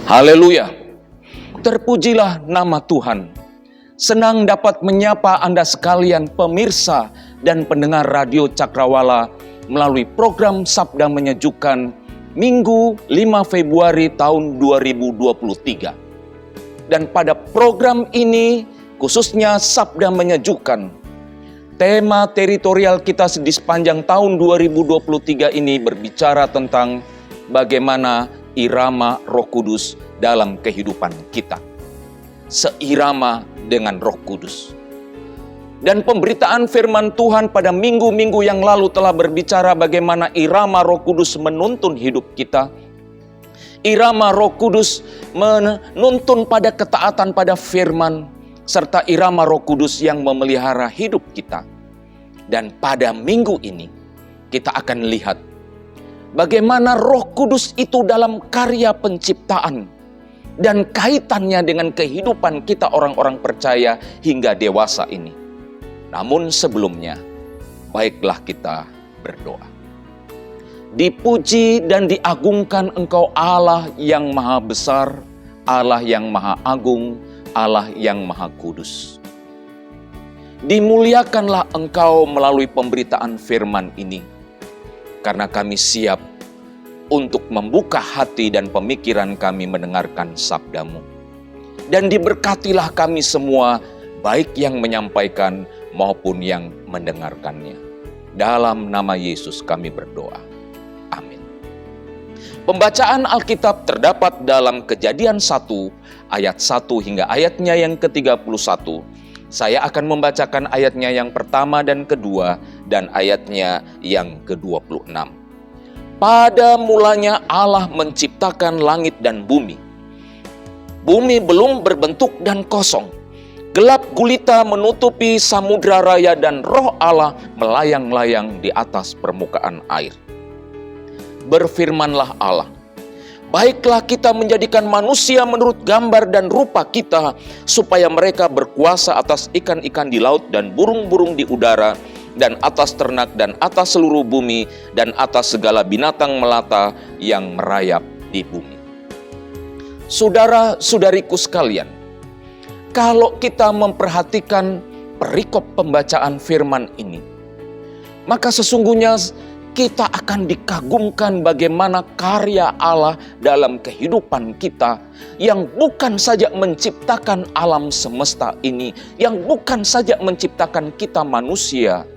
Haleluya. Terpujilah nama Tuhan. Senang dapat menyapa Anda sekalian pemirsa dan pendengar Radio Cakrawala melalui program Sabda Menyejukkan Minggu 5 Februari tahun 2023. Dan pada program ini khususnya Sabda Menyejukkan, tema teritorial kita di sepanjang tahun 2023 ini berbicara tentang bagaimana irama Roh Kudus dalam kehidupan kita. Seirama dengan Roh Kudus. Dan pemberitaan firman Tuhan pada minggu-minggu yang lalu telah berbicara bagaimana irama Roh Kudus menuntun hidup kita. Irama Roh Kudus menuntun pada ketaatan pada firman, serta irama Roh Kudus yang memelihara hidup kita. Dan pada minggu ini kita akan lihat bagaimana Roh Kudus itu dalam karya penciptaan dan kaitannya dengan kehidupan kita orang-orang percaya hingga dewasa ini. Namun sebelumnya, baiklah kita berdoa. Dipuji dan diagungkan Engkau Allah yang maha besar, Allah yang maha agung, Allah yang maha kudus. Dimuliakanlah Engkau melalui pemberitaan firman ini, karena kami siap untuk membuka hati dan pemikiran kami mendengarkan sabda-Mu. Dan diberkatilah kami semua, baik yang menyampaikan maupun yang mendengarkannya. Dalam nama Yesus kami berdoa. Amin. Pembacaan Alkitab terdapat dalam Kejadian 1 ayat 1 hingga ayatnya yang ke-31. Saya akan membacakan ayatnya yang pertama dan kedua dan ayatnya yang ke-26. Pada mulanya Allah menciptakan langit dan bumi. Bumi belum berbentuk dan kosong. Gelap gulita menutupi samudra raya dan Roh Allah melayang-layang di atas permukaan air. Berfirmanlah Allah, baiklah kita menjadikan manusia menurut gambar dan rupa kita, supaya mereka berkuasa atas ikan-ikan di laut dan burung-burung di udara, dan atas ternak, dan atas seluruh bumi, dan atas segala binatang melata yang merayap di bumi. Saudara-saudariku sekalian, kalau kita memperhatikan perikop pembacaan firman ini, maka sesungguhnya kita akan dikagumkan bagaimana karya Allah dalam kehidupan kita, yang bukan saja menciptakan alam semesta ini, yang bukan saja menciptakan kita manusia,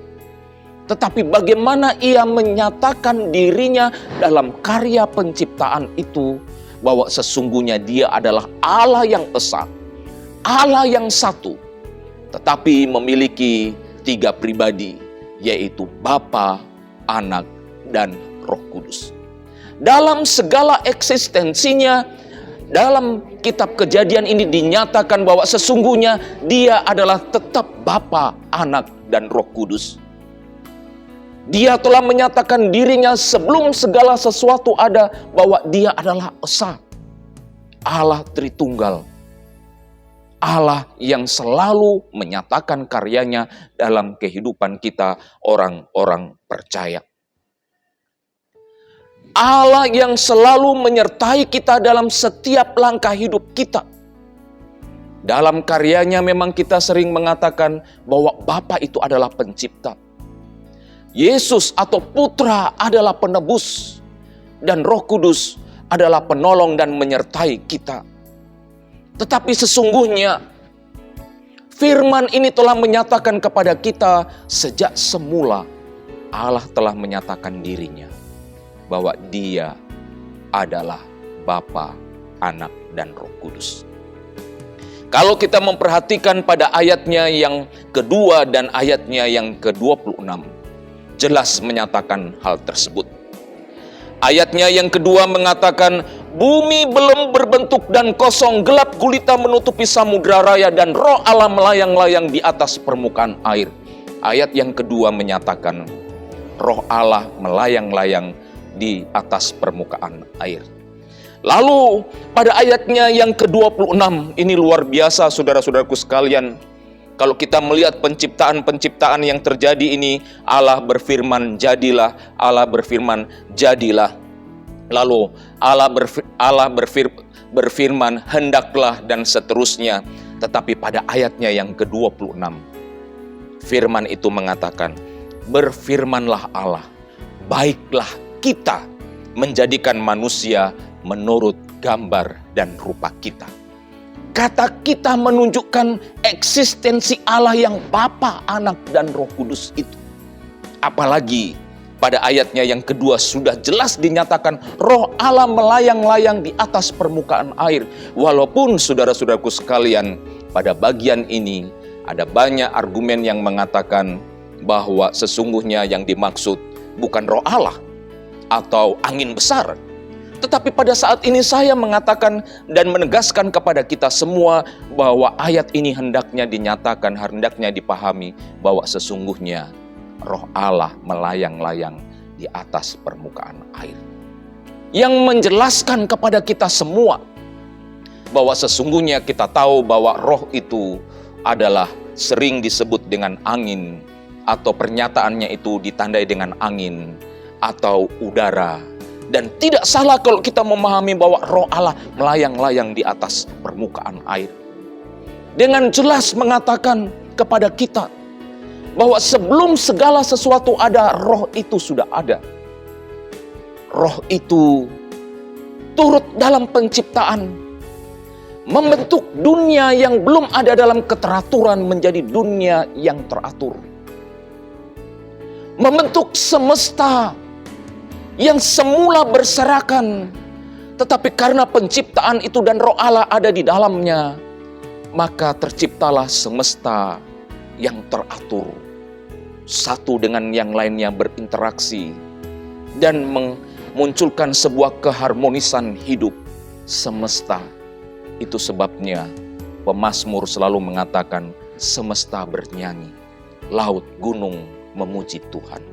tetapi bagaimana Ia menyatakan dirinya dalam karya penciptaan itu, bahwa sesungguhnya Dia adalah Allah yang esa, Allah yang satu, tetapi memiliki 3 pribadi, yaitu Bapa, Anak, dan Roh Kudus. Dalam segala eksistensinya, dalam kitab Kejadian ini dinyatakan bahwa sesungguhnya Dia adalah tetap Bapa, Anak, dan Roh Kudus. Dia telah menyatakan dirinya sebelum segala sesuatu ada, bahwa Dia adalah esa, Allah Tritunggal, Allah yang selalu menyatakan karyanya dalam kehidupan kita orang-orang percaya. Allah yang selalu menyertai kita dalam setiap langkah hidup kita. Dalam karyanya memang kita sering mengatakan bahwa Bapa itu adalah pencipta. Yesus atau Putra adalah penebus, dan Roh Kudus adalah penolong dan menyertai kita. Tetapi sesungguhnya firman ini telah menyatakan kepada kita sejak semula, Allah telah menyatakan dirinya bahwa Dia adalah Bapa, Anak, dan Roh Kudus. Kalau kita memperhatikan pada ayatnya yang kedua dan ayatnya yang ke-26, jelas menyatakan hal tersebut. Ayatnya yang kedua mengatakan, bumi belum berbentuk dan kosong, gelap gulita menutupi samudra raya, dan Roh Allah melayang-layang di atas permukaan air. Ayat yang kedua menyatakan, Roh Allah melayang-layang di atas permukaan air. Lalu pada ayatnya yang ke-26, ini luar biasa saudara-saudaraku sekalian. Kalau kita melihat penciptaan-penciptaan yang terjadi ini, Allah berfirman jadilah, Allah berfirman jadilah. Lalu berfirman, hendaklah, dan seterusnya. Tetapi pada ayatnya yang ke-26, firman itu mengatakan, berfirmanlah Allah, baiklah kita menjadikan manusia menurut gambar dan rupa kita. Kata kita menunjukkan eksistensi Allah yang Bapa, Anak, dan Roh Kudus itu. Apalagi pada ayatnya yang kedua sudah jelas dinyatakan Roh Allah melayang-layang di atas permukaan air. Walaupun saudara-saudaraku sekalian, pada bagian ini ada banyak argumen yang mengatakan bahwa sesungguhnya yang dimaksud bukan Roh Allah atau angin besar. Tetapi pada saat ini saya mengatakan dan menegaskan kepada kita semua bahwa ayat ini hendaknya dinyatakan, hendaknya dipahami bahwa sesungguhnya Roh Allah melayang-layang di atas permukaan air. Yang menjelaskan kepada kita semua bahwa sesungguhnya kita tahu bahwa roh itu adalah sering disebut dengan angin, atau pernyataannya itu ditandai dengan angin atau udara. Dan tidak salah kalau kita memahami bahwa Roh Allah melayang-layang di atas permukaan air. Dengan jelas mengatakan kepada kita bahwa sebelum segala sesuatu ada, Roh itu sudah ada. Roh itu turut dalam penciptaan, membentuk dunia yang belum ada dalam keteraturan menjadi dunia yang teratur. Membentuk semesta yang semula berserakan, tetapi karena penciptaan itu dan Roh Allah ada di dalamnya, maka terciptalah semesta yang teratur. Satu dengan yang lainnya berinteraksi dan memunculkan sebuah keharmonisan hidup semesta. Itu sebabnya pemazmur selalu mengatakan semesta bernyanyi, laut gunung memuji Tuhan.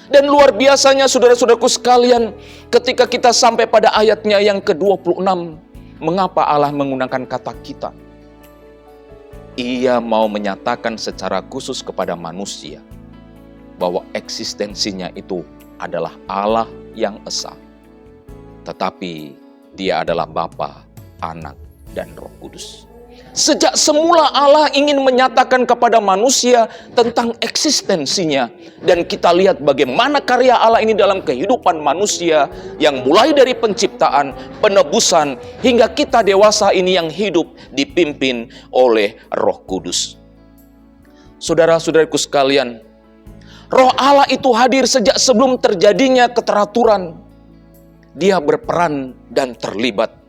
Dan luar biasanya saudara-saudaraku sekalian, ketika kita sampai pada ayatnya yang ke-26, mengapa Allah menggunakan kata kita? Ia mau menyatakan secara khusus kepada manusia bahwa eksistensinya itu adalah Allah yang esa. Tetapi Dia adalah Bapa, Anak, dan Roh Kudus. Sejak semula Allah ingin menyatakan kepada manusia tentang eksistensinya. Dan kita lihat bagaimana karya Allah ini dalam kehidupan manusia yang mulai dari penciptaan, penebusan, hingga kita dewasa ini yang hidup dipimpin oleh Roh Kudus. Saudara-saudaraku sekalian, Roh Allah itu hadir sejak sebelum terjadinya keteraturan. Dia berperan dan terlibat.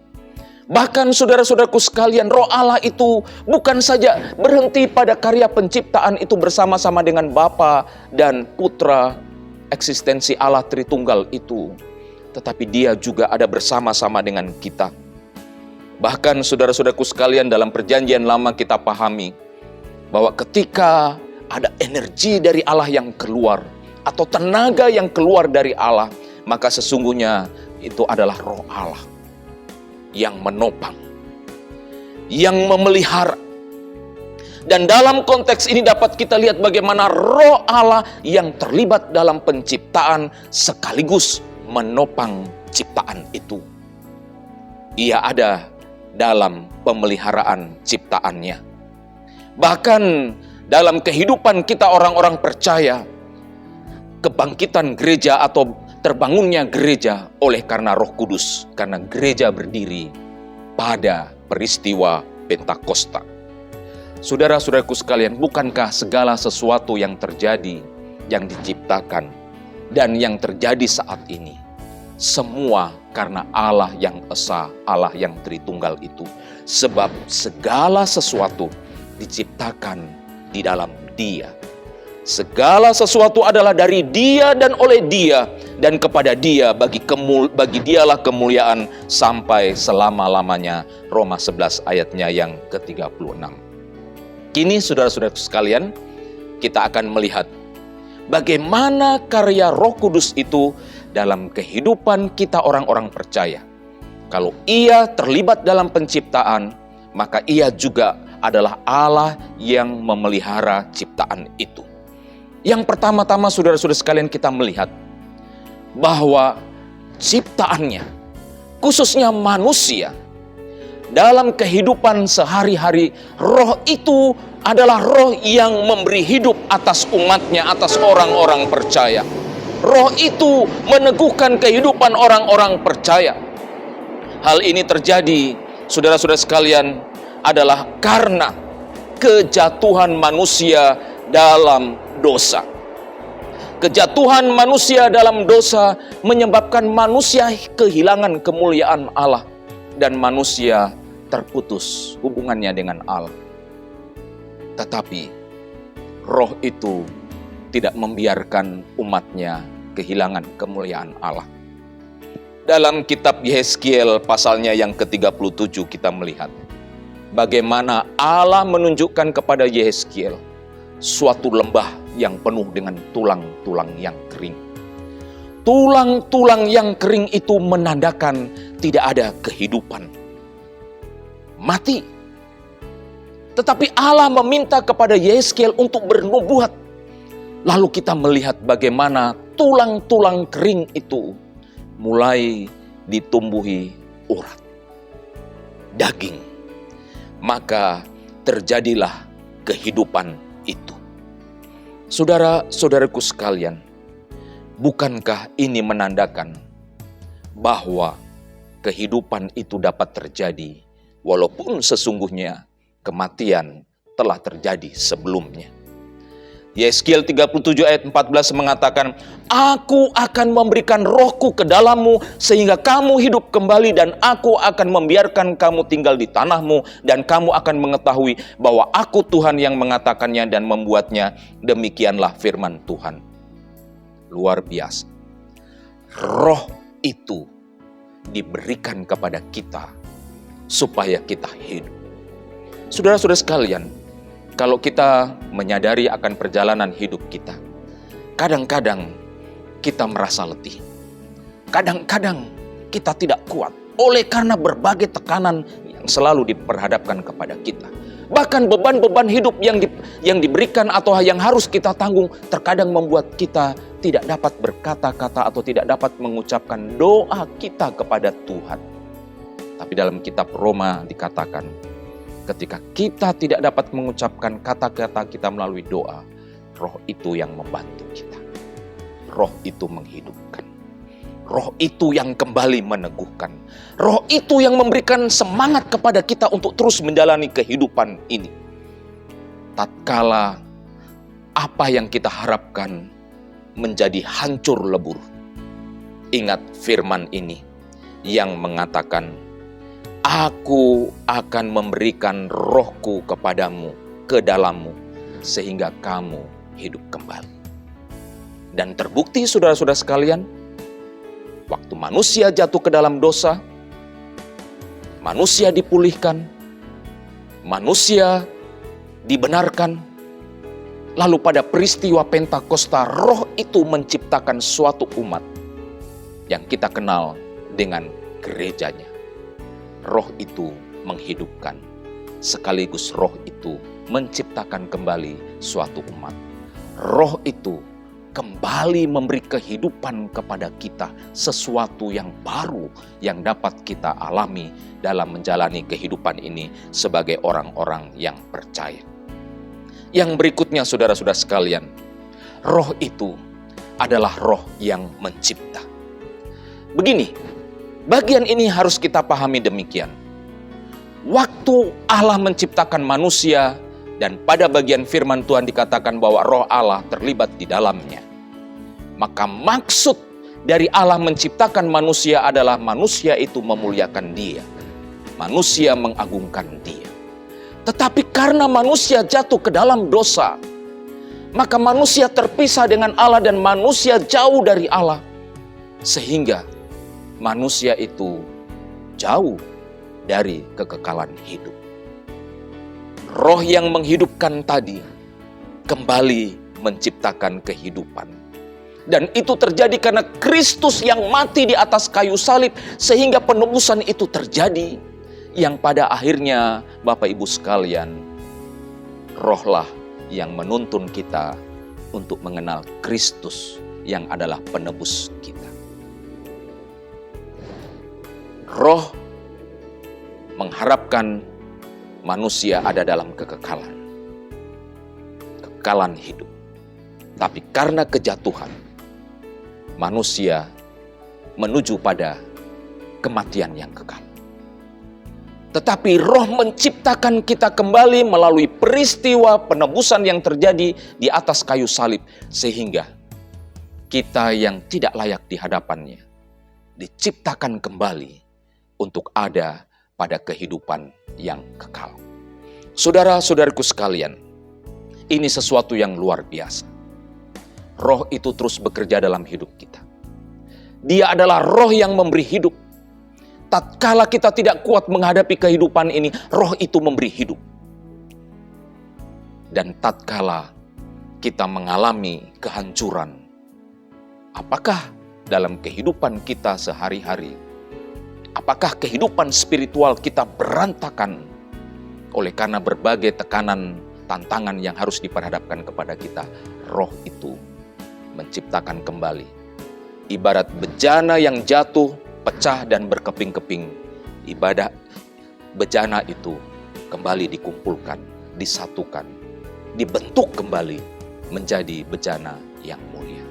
Bahkan saudara-saudaraku sekalian, Roh Allah itu bukan saja berhenti pada karya penciptaan itu bersama-sama dengan Bapa dan Putra, eksistensi Allah Tritunggal itu. Tetapi Dia juga ada bersama-sama dengan kita. Bahkan saudara-saudaraku sekalian, dalam perjanjian lama kita pahami bahwa ketika ada energi dari Allah yang keluar, atau tenaga yang keluar dari Allah, maka sesungguhnya itu adalah Roh Allah yang menopang, yang memelihara. Dan dalam konteks ini dapat kita lihat bagaimana Roh Allah yang terlibat dalam penciptaan sekaligus menopang ciptaan itu. Ia ada dalam pemeliharaan ciptaannya. Bahkan dalam kehidupan kita orang-orang percaya, kebangkitan gereja atau terbangunnya gereja oleh karena Roh Kudus, karena gereja berdiri pada peristiwa Pentakosta. Saudara-saudaraku sekalian, bukankah segala sesuatu yang terjadi, yang diciptakan, dan yang terjadi saat ini, semua karena Allah yang esa, Allah yang Tritunggal itu. Sebab segala sesuatu diciptakan di dalam Dia. Segala sesuatu adalah dari Dia dan oleh Dia, dan kepada Dia bagi Dialah kemuliaan sampai selama-lamanya. Roma 11 ayatnya yang ke-36. Kini saudara-saudara sekalian, kita akan melihat bagaimana karya Roh Kudus itu dalam kehidupan kita orang-orang percaya. Kalau Ia terlibat dalam penciptaan, maka Ia juga adalah Allah yang memelihara ciptaan itu. Yang pertama-tama saudara-saudara sekalian, kita melihat bahwa ciptaannya, khususnya manusia, dalam kehidupan sehari-hari, roh itu adalah roh yang memberi hidup atas umatnya, atas orang-orang percaya. Roh itu meneguhkan kehidupan orang-orang percaya. Hal ini terjadi, saudara-saudara sekalian, adalah karena kejatuhan manusia dalam dosa. Kejatuhan manusia dalam dosa menyebabkan manusia kehilangan kemuliaan Allah dan manusia terputus hubungannya dengan Allah. Tetapi roh itu tidak membiarkan umatnya kehilangan kemuliaan Allah. Dalam kitab Yehezkiel pasalnya yang ke-37 kita melihat bagaimana Allah menunjukkan kepada Yehezkiel suatu lembah yang penuh dengan tulang-tulang yang kering. Tulang-tulang yang kering itu menandakan tidak ada kehidupan. Mati. Tetapi Allah meminta kepada Yehezkiel untuk bernubuat. Lalu kita melihat bagaimana tulang-tulang kering itu mulai ditumbuhi urat, daging. Maka terjadilah kehidupan itu. Saudara-saudaraku sekalian, bukankah ini menandakan bahwa kehidupan itu dapat terjadi walaupun sesungguhnya kematian telah terjadi sebelumnya? Yehezkiel 37 ayat 14 mengatakan, "Aku akan memberikan rohku ke dalammu sehingga kamu hidup kembali, dan aku akan membiarkan kamu tinggal di tanahmu, dan kamu akan mengetahui bahwa aku Tuhan yang mengatakannya dan membuatnya. Demikianlah firman Tuhan." Luar biasa. Roh itu diberikan kepada kita supaya kita hidup. Saudara-saudara sekalian, kalau kita menyadari akan perjalanan hidup kita, kadang-kadang kita merasa letih. Kadang-kadang kita tidak kuat oleh karena berbagai tekanan yang selalu diperhadapkan kepada kita. Bahkan beban-beban hidup yang diberikan atau yang harus kita tanggung terkadang membuat kita tidak dapat berkata-kata atau tidak dapat mengucapkan doa kita kepada Tuhan. Tapi dalam kitab Roma dikatakan, ketika kita tidak dapat mengucapkan kata-kata kita melalui doa, roh itu yang membantu kita. Roh itu menghidupkan. Roh itu yang kembali meneguhkan. Roh itu yang memberikan semangat kepada kita untuk terus menjalani kehidupan ini. Tatkala apa yang kita harapkan menjadi hancur lebur, ingat firman ini yang mengatakan, "Aku akan memberikan rohku kepadamu, ke dalammu, sehingga kamu hidup kembali." Dan terbukti saudara-saudara sekalian, waktu manusia jatuh ke dalam dosa, manusia dipulihkan, manusia dibenarkan. Lalu pada peristiwa Pentakosta, roh itu menciptakan suatu umat yang kita kenal dengan gerejanya. Roh itu menghidupkan, sekaligus roh itu menciptakan kembali suatu umat. Roh itu kembali memberi kehidupan kepada kita, sesuatu yang baru yang dapat kita alami dalam menjalani kehidupan ini sebagai orang-orang yang percaya. Yang berikutnya saudara-saudara sekalian, roh itu adalah roh yang mencipta. Begini, bagian ini harus kita pahami demikian. Waktu Allah menciptakan manusia, dan pada bagian firman Tuhan dikatakan bahwa roh Allah terlibat di dalamnya, maka maksud dari Allah menciptakan manusia adalah manusia itu memuliakan Dia. Manusia mengagungkan Dia. Tetapi karena manusia jatuh ke dalam dosa, maka manusia terpisah dengan Allah dan manusia jauh dari Allah. Sehingga manusia itu jauh dari kekekalan hidup. Roh yang menghidupkan tadi kembali menciptakan kehidupan. Dan itu terjadi karena Kristus yang mati di atas kayu salib, sehingga penebusan itu terjadi. Yang pada akhirnya Bapak Ibu sekalian, rohlah yang menuntun kita untuk mengenal Kristus yang adalah penebus kita. Roh mengharapkan manusia ada dalam kekekalan hidup. Tapi karena kejatuhan, manusia menuju pada kematian yang kekal. Tetapi Roh menciptakan kita kembali melalui peristiwa penebusan yang terjadi di atas kayu salib, sehingga kita yang tidak layak di hadapannya diciptakan kembali untuk ada pada kehidupan yang kekal. Saudara-saudariku sekalian, ini sesuatu yang luar biasa. Roh itu terus bekerja dalam hidup kita. Dia adalah Roh yang memberi hidup. Tatkala kita tidak kuat menghadapi kehidupan ini, Roh itu memberi hidup. Dan tatkala kita mengalami kehancuran, apakah dalam kehidupan kita sehari-hari, apakah kehidupan spiritual kita berantakan oleh karena berbagai tekanan, tantangan yang harus diperhadapkan kepada kita, Roh itu menciptakan kembali. Ibarat bejana yang jatuh, pecah dan berkeping-keping, ibadah bejana itu kembali dikumpulkan, disatukan, dibentuk kembali menjadi bejana yang mulia.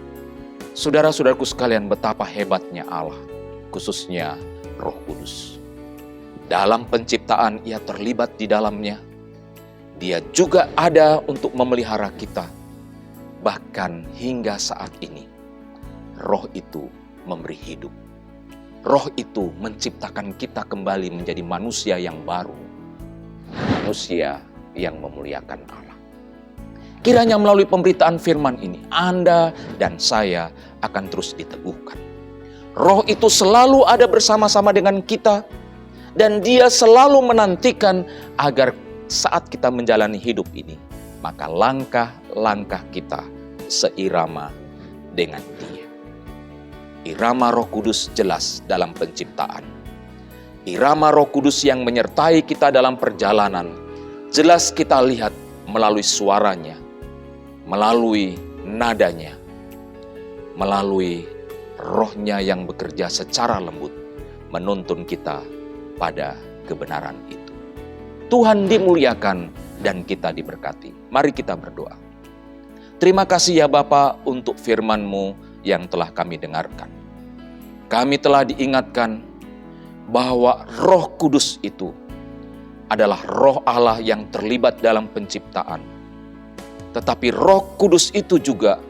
Saudara-saudaraku sekalian, betapa hebatnya Allah, khususnya Roh Kudus. Dalam penciptaan Ia terlibat di dalamnya. Dia juga ada untuk memelihara kita. Bahkan hingga saat ini, Roh itu memberi hidup. Roh itu menciptakan kita kembali menjadi manusia yang baru. Manusia yang memuliakan Allah. Kiranya melalui pemberitaan firman ini, Anda dan saya akan terus diteguhkan. Roh itu selalu ada bersama-sama dengan kita, dan Dia selalu menantikan agar saat kita menjalani hidup ini, maka langkah-langkah kita seirama dengan Dia. Irama Roh Kudus jelas dalam penciptaan. Irama Roh Kudus yang menyertai kita dalam perjalanan, jelas kita lihat melalui suaranya, melalui nadanya, melalui Rohnya yang bekerja secara lembut, menuntun kita pada kebenaran itu. Tuhan dimuliakan dan kita diberkati. Mari kita berdoa. Terima kasih ya Bapa untuk firman-Mu yang telah kami dengarkan. Kami telah diingatkan bahwa Roh Kudus itu adalah Roh Allah yang terlibat dalam penciptaan. Tetapi Roh Kudus itu juga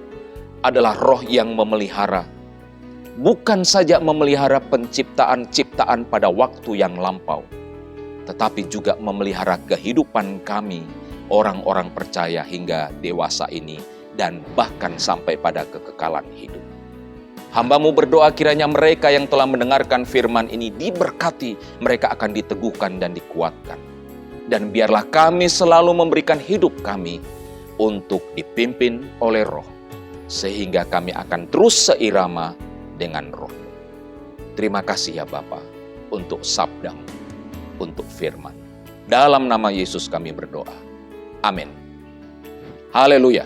adalah Roh yang memelihara. Bukan saja memelihara penciptaan-ciptaan pada waktu yang lampau, tetapi juga memelihara kehidupan kami, orang-orang percaya hingga dewasa ini, dan bahkan sampai pada kekekalan hidup. Hamba-Mu berdoa kiranya mereka yang telah mendengarkan firman ini diberkati, mereka akan diteguhkan dan dikuatkan. Dan biarlah kami selalu memberikan hidup kami untuk dipimpin oleh Roh, sehingga kami akan terus seirama dengan Roh. Terima kasih ya Bapa untuk sabda-Mu, untuk firman. Dalam nama Yesus kami berdoa. Amin. Haleluya.